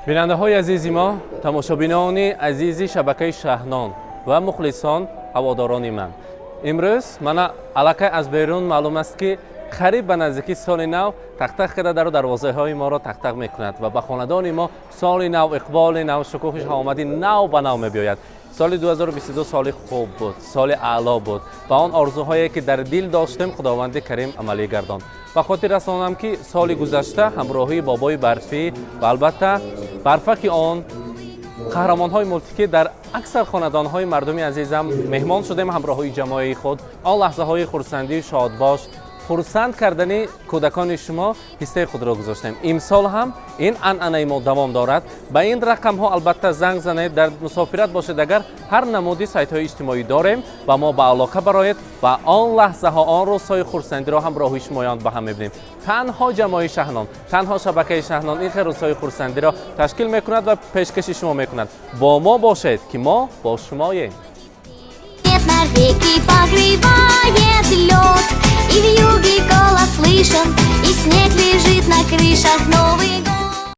бинандаҳои азизи мо, тамошобинони азизи шабакаи Шаҳнон ва мухлисон, ҳаводорони ман. имрӯз мана аллакай аз берун маълум аст ки қариб ба наздикии соли нав тақтақ карда дару дарвозаҳои моро тақтақ мекунад ва ба хонадони мо соли нав, иқболи нав, шукӯҳи омади нав ба нав мебиёяд. соли 2022 соли хуб буд, соли аъло буд ва он орзуҳое ки дар дил доштем худованди карим амалӣ гардонд. ба хотир расонам ки соли гузашта ҳамроҳии бобои барфӣ ва албатта барфаки он қаҳрамонҳои мултиқӣ дар аксар хонадонҳои мардуми азизам меҳмон шудем ҳамроҳии ҷамоаи худ. он лаҳзаҳои хурсандӣ, шодбош, хурсанд кардани кӯдакони шумо ҳисsaи худро гузоштем. имсол ҳам ин анъанаи мо давом дорад. ба ин рақамҳо албатта занг занед, дар мусофират бошед, агар ҳар намуди сайтҳои иҷтимоӣ дорем ба мо ба алоқа бароед ва он лаҳзаҳо, он рӯзҳои хурсандиро ҳамроҳи шумоён ба ҳам мебинем. танҳо ҷамоаи Шаҳнон, танҳо шабакаи Шаҳнон ин хел рӯзҳои хурсандиро ташкил мекунад ва пешкаши шумо мекунад. бо мо бошед ки мо бо шумоем. Реки покрывает лед, и вьюги голос слышен, и снег лежит на крышах.